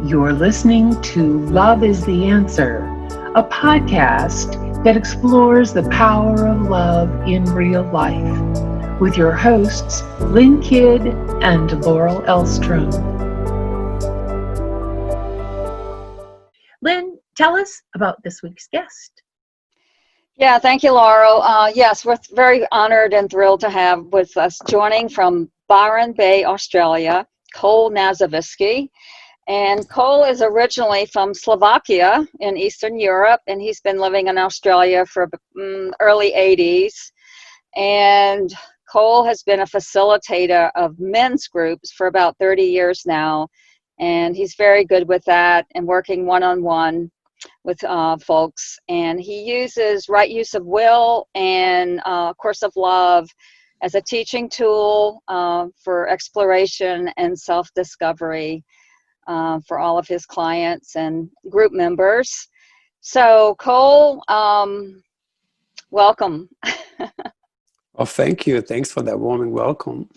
You're listening to Love is the Answer, a podcast that explores the power of love in real life, with your hosts, Lynn and Laurel Elstrom. Lynn, tell us about this week's guest. Yeah, thank you, Laurel. Yes, we're very honored and thrilled to have with us joining from Byron Bay, Australia, Knazovicky. And Cole is originally from Slovakia in Eastern Europe, and he's been living in Australia for early 80s. And Cole has been a facilitator of men's groups for about 30 years now, and he's very good with that and working one-on-one with folks. And he uses right use of will and course of love as a teaching tool for exploration and self-discovery for all of his clients and group members. So Cole, welcome. Oh, thank you. Thanks for that warming welcome.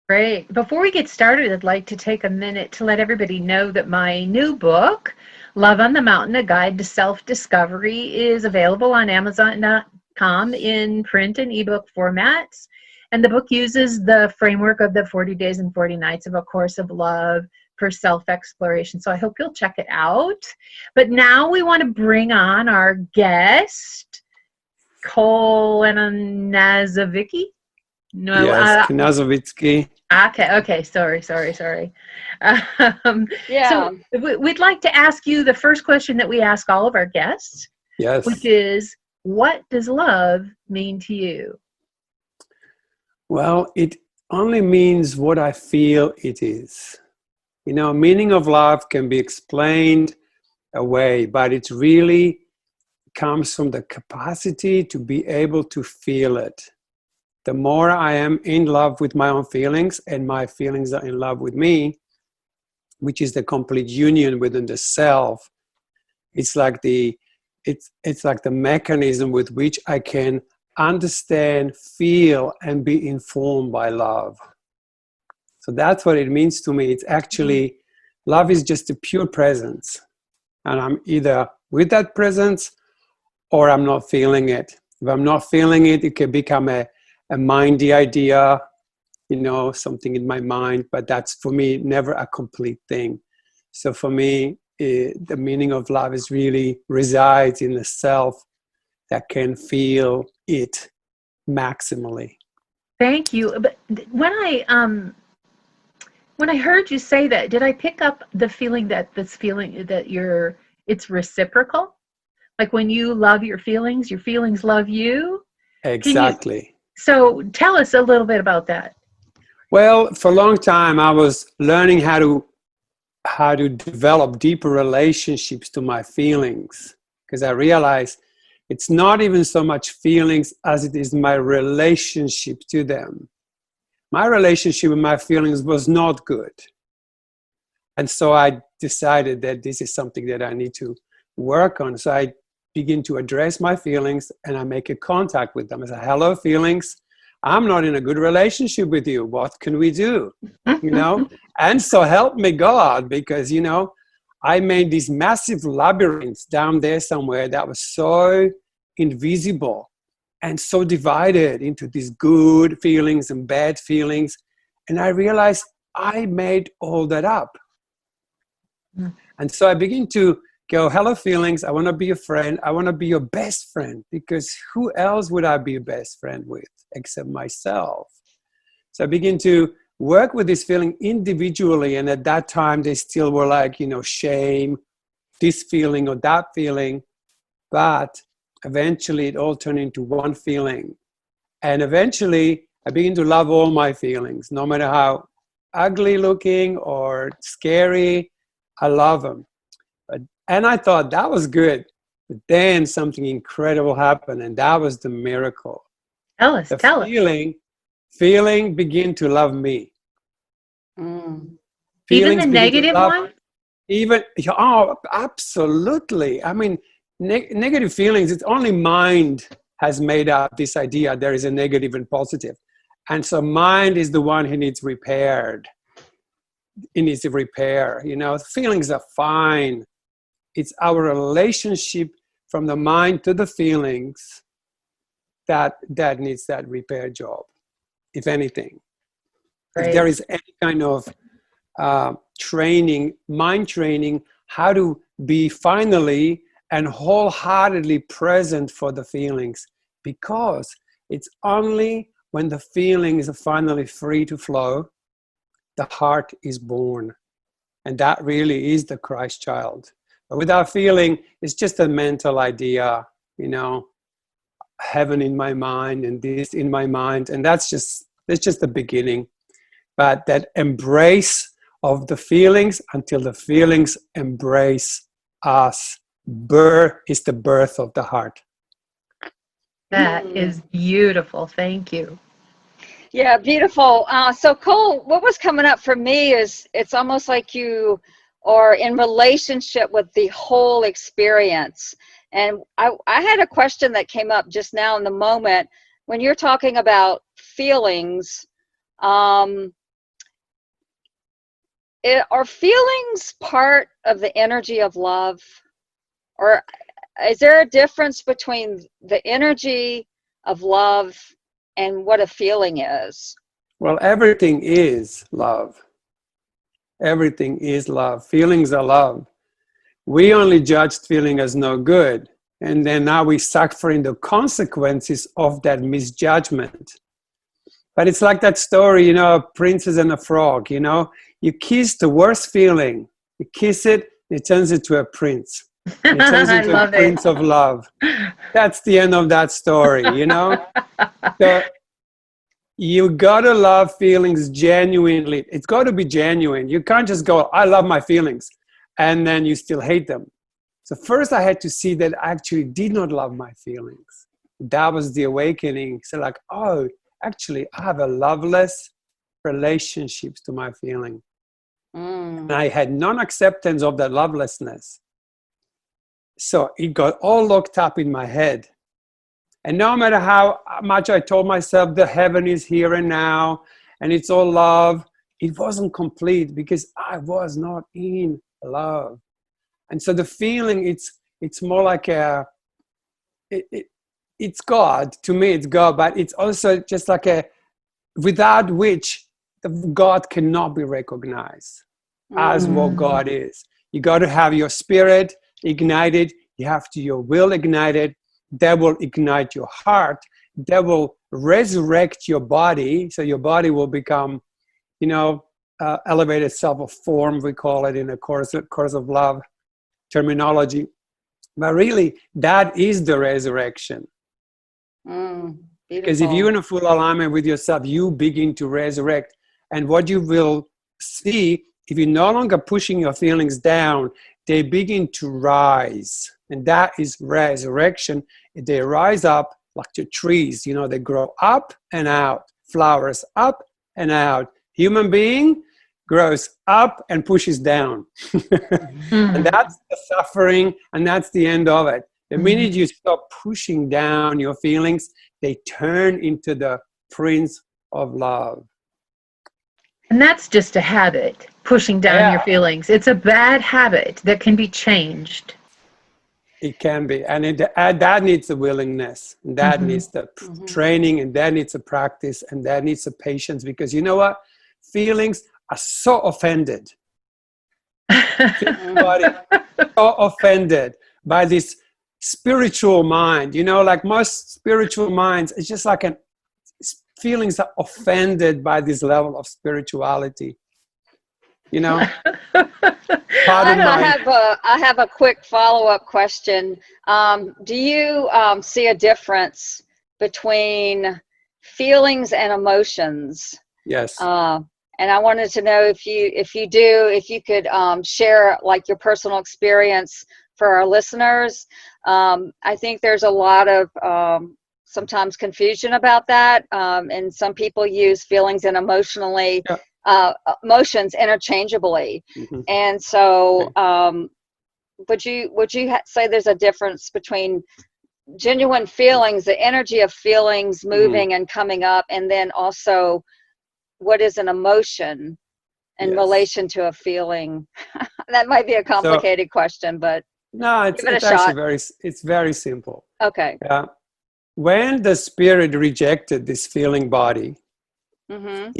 Great. Before we get started, I'd like to take a minute to let everybody know that my new book, Love on the Mountain, A Guide to Self-Discovery, is available on Amazon.com in print and ebook formats. And the book uses the framework of the 40 Days and 40 Nights of A Course of Love for self-exploration. So I hope you'll check it out. But now we want to bring on our guest, Knazovicky. No, yes, Knazovicky. Okay, sorry. Yeah. So we'd like to ask you the first question that we ask all of our guests, Yes. which is, what does love mean to you? Well, it only means what I feel it is. You know, meaning of love can be explained away, but it really comes from the capacity to be able to feel it. The more I am in love with my own feelings and my feelings are in love with me, which is the complete union within the self, it's like the mechanism with which I can understand, feel, and be informed by love. So that's what it means to me. It's actually, love is just a pure presence. And I'm either with that presence or I'm not feeling it. If I'm not feeling it, it can become a mindy idea, you know, something in my mind, but that's for me never a complete thing. So for me, the meaning of love is really resides in the self that can feel it maximally. Thank you. But when I heard you say that, did I pick up the feeling that it's reciprocal? Like when you love your feelings love you? Exactly. So tell us a little bit about that. Well, for a long time, I was learning how to develop deeper relationships to my feelings, because I realized it's not even so much feelings as it is my relationship to them. My relationship with my feelings was not good. And so I decided that this is something that I need to work on. So I begin to address my feelings and I make a contact with them. I say, hello, feelings. I'm not in a good relationship with you. What can we do? You know? And so help me God, because, you know, I made these massive labyrinths down there somewhere that was so invisible and so divided into these good feelings and bad feelings. And I realized I made all that up. And so I begin to go, hello, feelings. I want to be a friend. I want to be your best friend, because who else would I be a best friend with except myself? So I begin to work with this feeling individually. And at that time, they still were like, you know, shame, this feeling or that feeling. But eventually it all turned into one feeling. And eventually I begin to love all my feelings, no matter how ugly looking or scary, I love them. And I thought that was good. But then something incredible happened, and that was the miracle. Tell us. Feeling begin to love me. Even Feelings the negative one? Absolutely. I mean, negative feelings, it's only mind has made up this idea there is a negative and positive. And so mind is the one who needs repaired. it needs repair. You know, feelings are fine. It's our relationship from the mind to the feelings that needs that repair job, if anything. Right. If there is any kind of training, mind training, how to be finally and wholeheartedly present for the feelings, because it's only when the feelings are finally free to flow, the heart is born. And that really is the Christ child. But without feeling, it's just a mental idea, you know, heaven in my mind and this in my mind. And that's just the beginning. But that embrace of the feelings until the feelings embrace us. Is the birth of the heart. That is beautiful. Thank you. Yeah, beautiful. So Cole, what was coming up for me is it's almost like you are in relationship with the whole experience. And I had a question that came up just now in the moment when you're talking about feelings. Are feelings part of the energy of love? Or is there a difference between the energy of love and what a feeling is? Well, everything is love. Everything is love. Feelings are love. We only judged feeling as no good. And then now we suffering the consequences of that misjudgment. But it's like that story, you know, a princess and a frog, you know. You kiss the worst feeling. You kiss it, it turns into a prince. It turns into a prince of love. That's the end of that story, you know. So you gotta love feelings genuinely. It's got to be genuine. You can't just go, I love my feelings, and then you still hate them. So first I had to see that I actually did not love my feelings. That was the awakening. So like, oh, actually I have a loveless relationships to my feeling. And I had non-acceptance of that lovelessness. So it got all locked up in my head. And no matter how much I told myself the heaven is here and now, and it's all love, it wasn't complete because I was not in love. And so the feeling, it's more like it's God. To me, it's God, but it's also just like without which the God cannot be recognized as what God is. You got to have your spirit ignited. You have to your will ignited. That will ignite your heart. That will resurrect your body. So your body will become, you know, elevated self of form, we call it in a course of love terminology. But really, that is the resurrection. Because if you're in a full alignment with yourself, you begin to resurrect. And what you will see, if you're no longer pushing your feelings down, they begin to rise. And that is resurrection. They rise up like the trees, you know, they grow up and out, flowers up and out. Human being grows up and pushes down. And that's the suffering, and that's the end of it. The minute you stop pushing down your feelings, they turn into the Prince of Love. And that's just a habit, pushing down your feelings. It's a bad habit that can be changed. It can be. And that needs a willingness. And that needs the training, and that needs a practice, and that needs a patience. Because you know what? Feelings are so offended. Everybody so offended by this spiritual mind. You know, like most spiritual minds, it's just like feelings are offended by this level of spirituality. You know? I have a quick follow-up question. Do you see a difference between feelings and emotions? Yes. And I wanted to know if you could share like your personal experience for our listeners. I think there's a lot of sometimes confusion about that, and some people use feelings and emotions interchangeably. And so would you say there's a difference between genuine feelings, the energy of feelings moving and coming up, and then also what is an emotion? in Yes. relation to a feeling? That might be a complicated question, but No, it's give it a actually shot. it's very simple. Okay. When the spirit rejected this feeling body, Mm-hmm.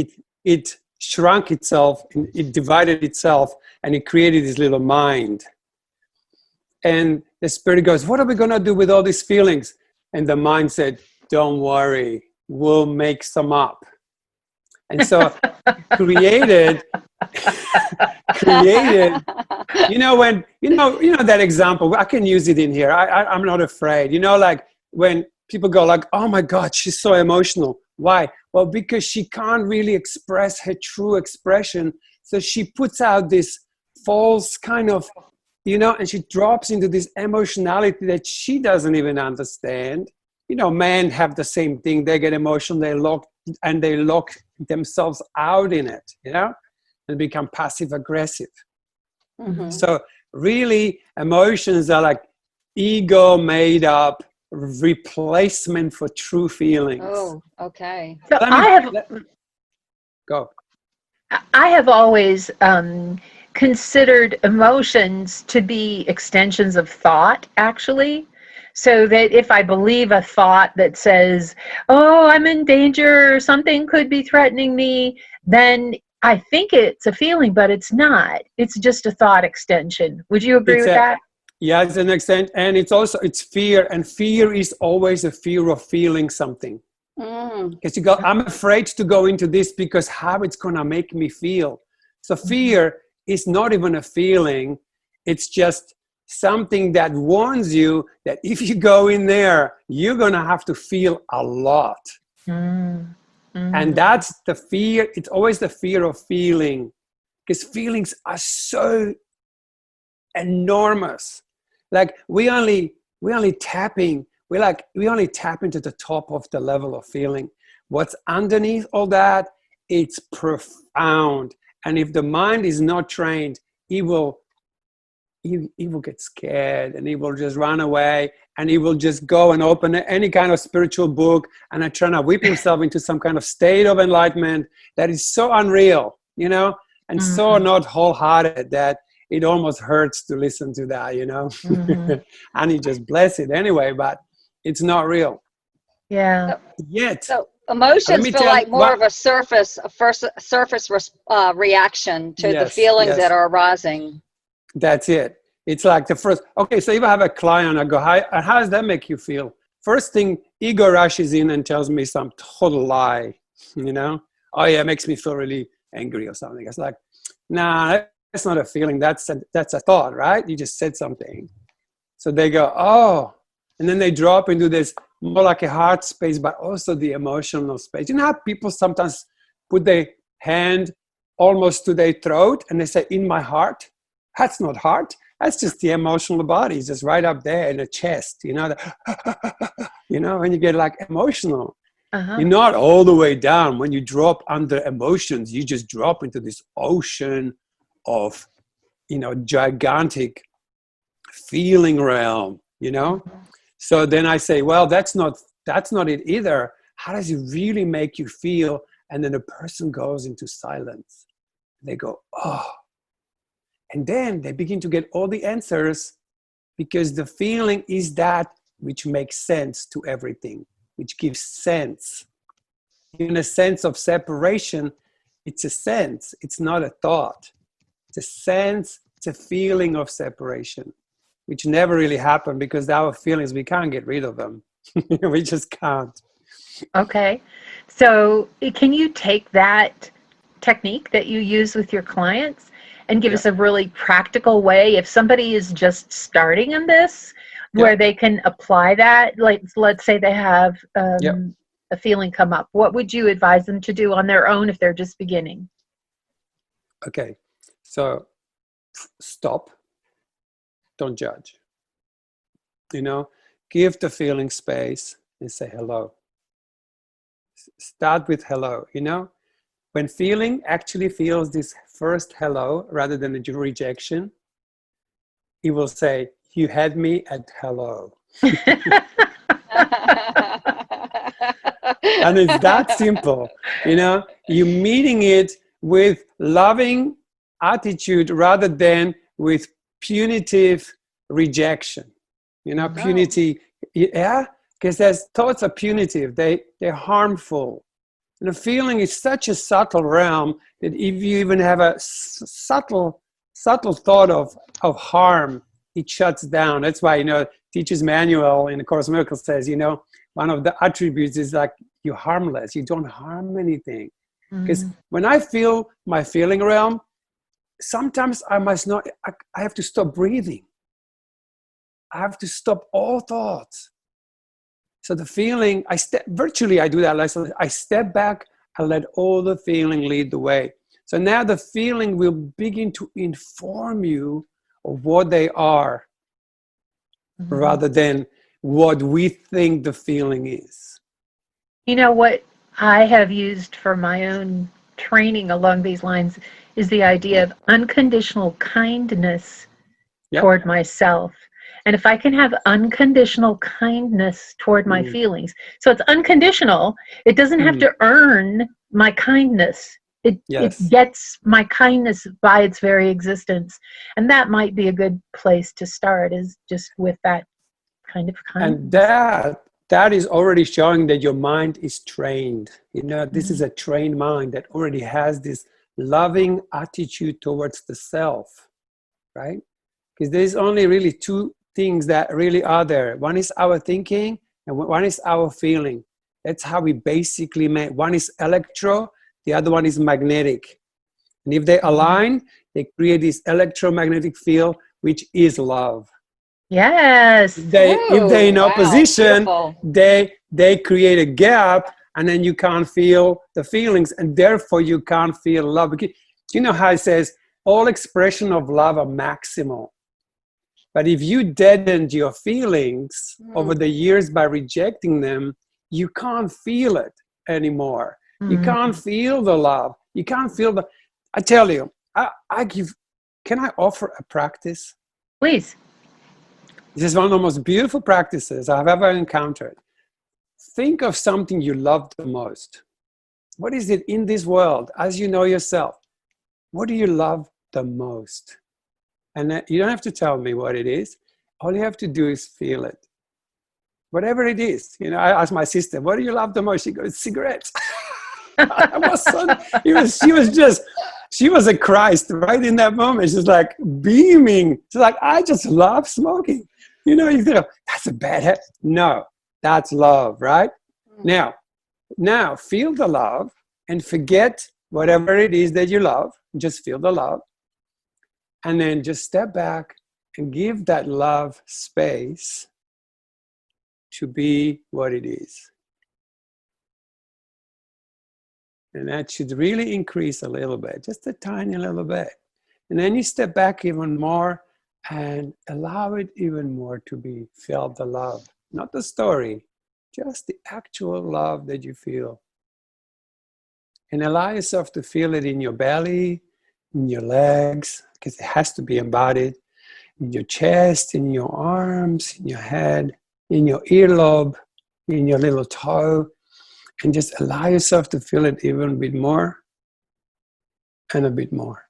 it shrunk itself, and it divided itself, and it created this little mind. And the spirit goes, what are we going to do with all these feelings? And the mind said, don't worry, we'll make some up. And so created, when, that example, I can use it in here. I'm not afraid. Like when people go like, oh my God, she's so emotional. Why? Well, because she can't really express her true expression. So she puts out this false kind of, and she drops into this emotionality that she doesn't even understand. Men have the same thing. They get emotional, they lock themselves out in it, and become passive aggressive. Mm-hmm. So really, emotions are like ego made up replacement for true feelings. Oh, okay. So Go. I have always considered emotions to be extensions of thought, actually. So that if I believe a thought that says, oh, I'm in danger, or something could be threatening me, then I think it's a feeling, but it's not. It's just a thought extension. Would you agree with that? Yeah, to an extent. And it's fear. And fear is always a fear of feeling something. Because you go, I'm afraid to go into this because how it's going to make me feel. So fear is not even a feeling. It's just something that warns you that if you go in there, you're going to have to feel a lot. And that's the fear. It's always the fear of feeling, because feelings are so enormous. Like we only tap into the top of the level of feeling. What's underneath all that, it's profound. And if the mind is not trained, he will get scared, and he will just run away, and he will just go and open any kind of spiritual book and try to whip himself into some kind of state of enlightenment that is so unreal, and so not wholehearted that it almost hurts to listen to that, and you just bless it anyway, but it's not real. Yeah. Yet. So emotions feel like more of a surface reaction to the feelings that are arising. That's it. It's like the first, okay, so if I have a client, I go, how does that make you feel? First thing, ego rushes in and tells me some total lie, Oh yeah, it makes me feel really angry or something. It's like, nah, that's not a feeling. That's a thought, right? You just said something. So they go, oh, and then they drop into this more like a heart space, but also the emotional space. You know how people sometimes put their hand almost to their throat and they say, in my heart? That's not heart. That's just the emotional body. It's just right up there in the chest, when you get like emotional. You're not all the way down. When you drop under emotions, you just drop into this ocean of, gigantic feeling realm, So then I say, well, that's not it either. How does it really make you feel? And then the person goes into silence. They go, oh. And then they begin to get all the answers, because the feeling is that which makes sense to everything, which gives sense. In a sense of separation, it's a sense. It's not a thought. It's a sense. It's a feeling of separation, which never really happened, because our feelings, we can't get rid of them. We just can't. Okay. So can you take that technique that you use with your clients and give us a really practical way, if somebody is just starting in this, where they can apply that? Like, let's say they have a feeling come up. What would you advise them to do on their own if they're just beginning? Okay. So stop. Don't judge. Give the feeling space and say hello. Start with hello. When feeling actually feels this first hello rather than a rejection, it will say, you had me at hello. And it's that simple. You're meeting it with loving attitude rather than with punitive rejection. You know, punity, yeah, because there's thoughts are punitive, they're harmful. And a feeling is such a subtle realm that if you even have a subtle thought of harm, it shuts down. That's why, you know, Teacher's Manual in the Course in Miracles says, you know, one of the attributes is like you're harmless. You don't harm anything. Because when I feel my feeling realm, sometimes I have to stop breathing. I have to stop all thoughts. So the feeling, virtually I do that. I step back and let all the feeling lead the way. So now the feeling will begin to inform you of what they are, rather than what we think the feeling is. You know, what I have used for my own training along these lines is the idea of unconditional kindness toward myself. And if I can have unconditional kindness toward my feelings, so it's unconditional, it doesn't have to earn my kindness. It gets my kindness by its very existence. And that might be a good place to start, is just with that kind of kindness. And that is already showing that your mind is trained. You know, this is a trained mind that already has this loving attitude towards the self, right? Because there's only really two things that really are there. One is our thinking and one is our feeling. That's how we basically make. One is electro, the other one is magnetic. And if they align, they create this electromagnetic field, which is love. Yes. If they're in opposition, they create a gap, and then you can't feel the feelings, and therefore you can't feel love. You know how it says all expression of love are maximal. But if you deadened your feelings over the years by rejecting them, you can't feel it anymore. You can't feel the love. You can't feel the... I tell you, can I offer a practice? Please. This is one of the most beautiful practices I've ever encountered. Think of something you love the most. What is it in this world, as you know yourself? What do you love the most? And you don't have to tell me what it is. All you have to do is feel it. Whatever it is. You know, I asked my sister, what do you love the most? She goes, cigarettes. She was a Christ right in that moment. She's like beaming. She's like, I just love smoking. You know, you think, that's a bad habit. No, that's love, right? Now feel the love and forget whatever it is that you love. Just feel the love. And then just step back and give that love space to be what it is. And that should really increase a little bit, just a tiny little bit. And then you step back even more and allow it even more to be felt the love, not the story, just the actual love that you feel. And allow yourself to feel it in your belly, in your legs, because it has to be embodied, in your chest, in your arms, in your head, in your earlobe, in your little toe, and just allow yourself to feel it even a bit more and a bit more.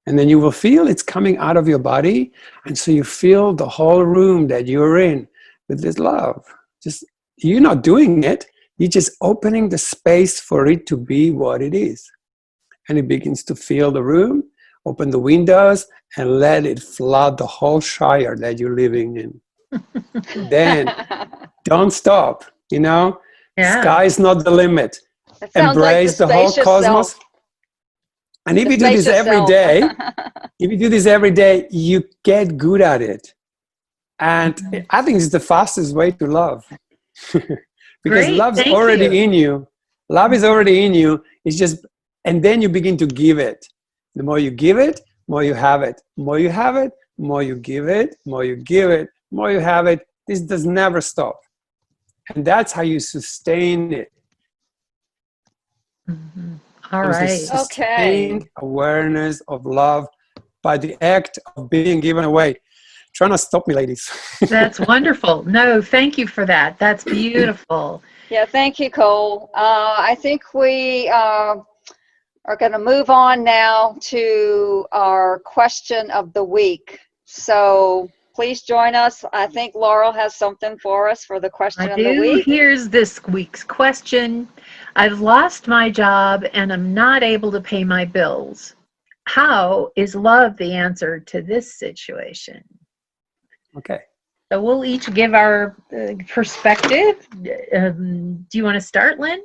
And then you will feel it's coming out of your body, and so you feel the whole room that you're in with this love. Just, you're not doing it, you're just opening the space for it to be what it is. And it begins to fill the room. Open the windows and let it flood the whole shire that you're living in. Then don't stop, you know? Sky is not the limit. Embrace the whole cosmos. And if you do this every day, you get good at it. And I think it's the fastest way to love. Because love's already in you. Love is already in you. It's just, and then you begin to give it. The more you give it, more you have it. The more you have it, more you give it, more you give it, more you have it. This does never stop. And that's how you sustain it. All right. Sustained awareness of love by the act of being given away. Trying to stop me, ladies. That's wonderful. No, thank you for that. That's beautiful. Yeah, thank you, Cole. I think we are going to move on now to our question of the week. So please join us. I think Laurel has something for us for the question I of the do. week. Here's this week's question. I've lost my job and I'm not able to pay my bills. How is love the answer to this situation? Okay. So we'll each give our perspective. Do you want to start, Lynn?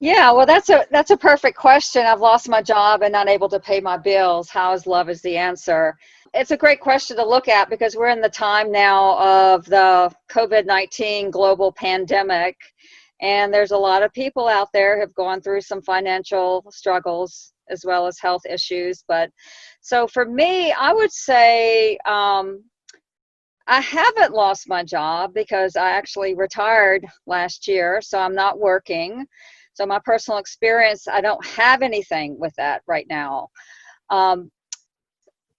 Yeah, well, that's a perfect question. I've lost my job and not able to pay my bills. How is love is the answer? It's a great question to look at because we're in the time now of the COVID-19 global pandemic, and there's a lot of people out there who have gone through some financial struggles as well as health issues. But so for me, I would say I haven't lost my job because I actually retired last year, so I'm not working. So my personal experience, I don't have anything with that right now.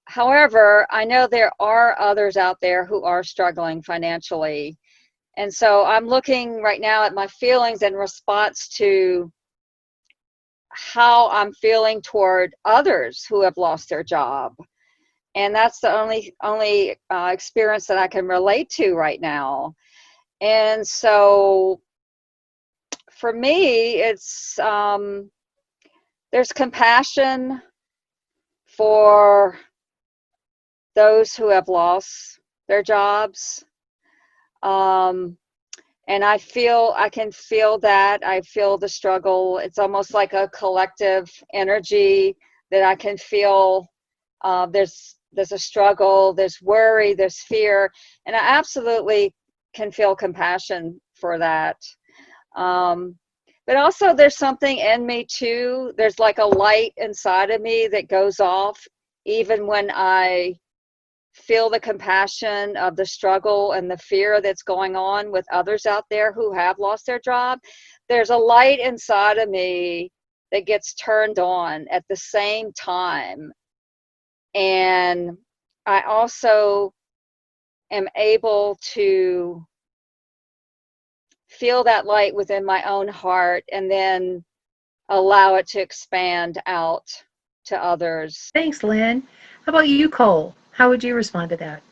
However, I know there are others out there who are struggling financially. And so I'm looking right now at my feelings in response to how I'm feeling toward others who have lost their job. And that's the only experience that I can relate to right now. And so for me, it's there's compassion for those who have lost their jobs. And I can feel that. I feel the struggle. It's almost like a collective energy that I can feel. There's a struggle, there's worry, there's fear, and I absolutely can feel compassion for that. But also there's something in me too. There's like a light inside of me that goes off even when I feel the compassion of the struggle and the fear that's going on with others out there who have lost their job. There's a light inside of me that gets turned on at the same time. And I also am able to feel that light within my own heart and then allow it to expand out to others. Thanks, Lynn. How about you, Cole? How would you respond to that?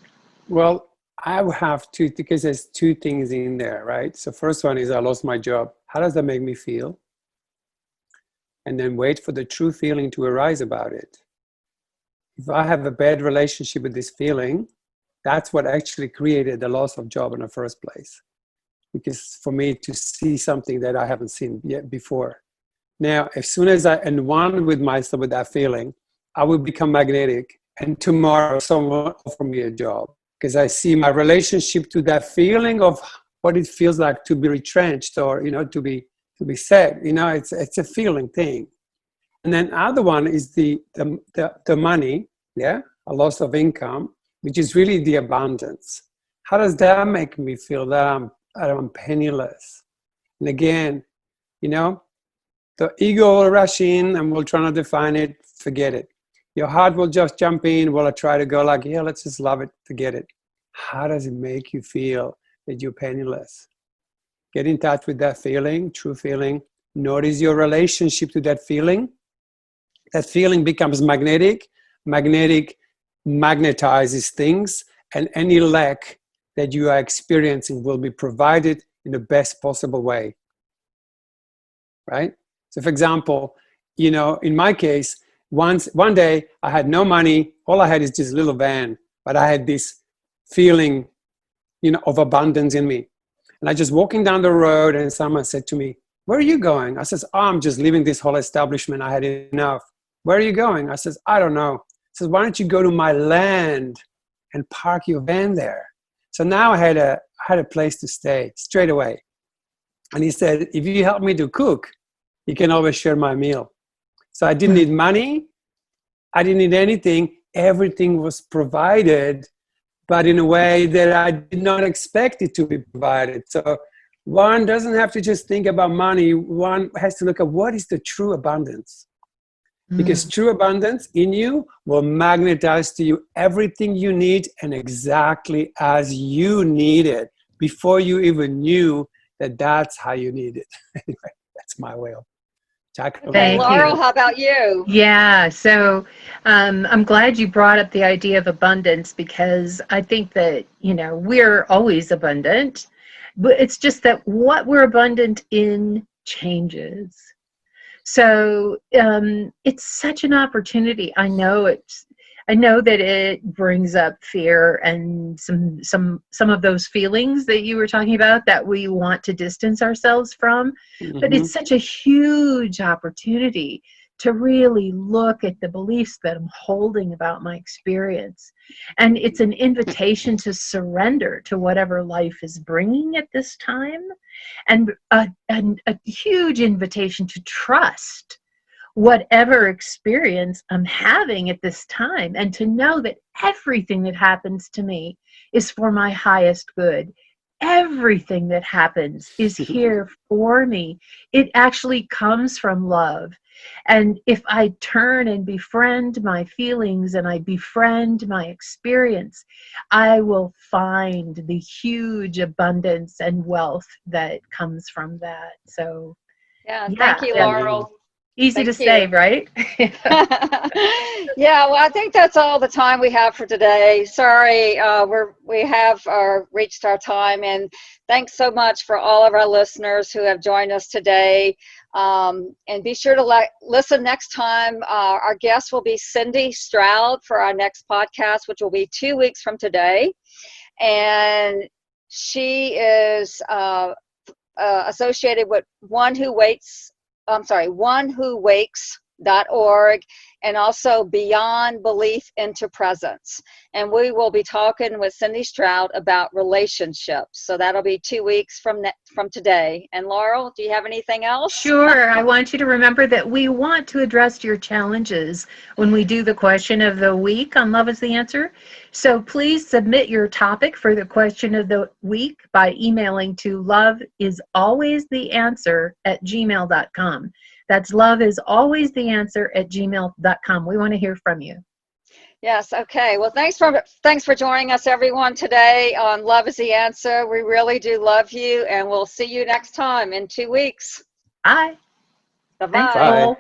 Well, I would have to, because there's two things in there, right? So first one is I lost my job. How does that make me feel? And then wait for the true feeling to arise about it. If I have a bad relationship with this feeling, that's what actually created the loss of job in the first place. Because for me to see something that I haven't seen yet before. Now, as soon as I am one with myself with that feeling, I will become magnetic. And tomorrow someone offer me a job. Because I see my relationship to that feeling of what it feels like to be retrenched or, to be sad. It's a feeling thing. And then other one is the money, a loss of income, which is really the abundance. How does that make me feel that I'm penniless? And again, the ego will rush in and we'll try to define it, forget it. Your heart will just jump in, will try to go like, yeah, let's just love it, forget it. How does it make you feel that you're penniless? Get in touch with that feeling, true feeling. Notice your relationship to that feeling. That feeling becomes magnetic. Magnetic magnetizes things, and any lack that you are experiencing will be provided in the best possible way. Right? So for example, in my case, one day I had no money. All I had is this little van, but I had this feeling, of abundance in me. And I just walking down the road and someone said to me, "Where are you going?" I says, "Oh, I'm just leaving this whole establishment. I had enough." "Where are you going?" I says, "I don't know." He says, "Why don't you go to my land and park your van there?" So now I had a place to stay straight away. And he said, "If you help me to cook, you can always share my meal." So I didn't need money. I didn't need anything. Everything was provided, but in a way that I did not expect it to be provided. So one doesn't have to just think about money. One has to look at what is the true abundance. Because true abundance in you will magnetize to you everything you need and exactly as you need it before you even knew that that's how you need it. Anyway, that's my way of Chocolate Okay, Thank milk. Laurel, you. how about you? Yeah, so I'm glad you brought up the idea of abundance because I think that, we're always abundant, but it's just that what we're abundant in changes. So it's such an opportunity. I know that it brings up fear and some of those feelings that you were talking about that we want to distance ourselves from, but Mm-hmm. it's such a huge opportunity to really look at the beliefs that I'm holding about my experience. And it's an invitation to surrender to whatever life is bringing at this time, and a huge invitation to trust whatever experience I'm having at this time, and to know that everything that happens to me is for my highest good. Everything that happens is here for me. It actually comes from love. And if I turn and befriend my feelings and I befriend my experience, I will find the huge abundance and wealth that comes from that. So, Yeah, thank yeah, you, that's Amen. Laurel. easy to Thank say, you. right? Yeah, well, I think that's all the time we have for today. Sorry, we have reached our time, and thanks so much for all of our listeners who have joined us today. And be sure to listen next time. Our guest will be Cindy Stroud for our next podcast, which will be 2 weeks from today, and she is associated with onewhowakes.org, and also Beyond Belief into Presence. And we will be talking with Cindy Stroud about relationships. So that'll be 2 weeks from today. And Laurel, do you have anything else? Sure. I want you to remember that we want to address your challenges when we do the question of the week on Love is the Answer. So please submit your topic for the question of the week by emailing to loveisalwaystheanswer@gmail.com. That's loveisalwaystheanswer@gmail.com. We want to hear from you. Yes, okay. Well, thanks for joining us, everyone, today on Love is the Answer. We really do love you, and we'll see you next time in 2 weeks. Bye. Thanks, Bye-bye. Bye. Cole.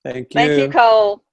Thank Thank you, you. Cole.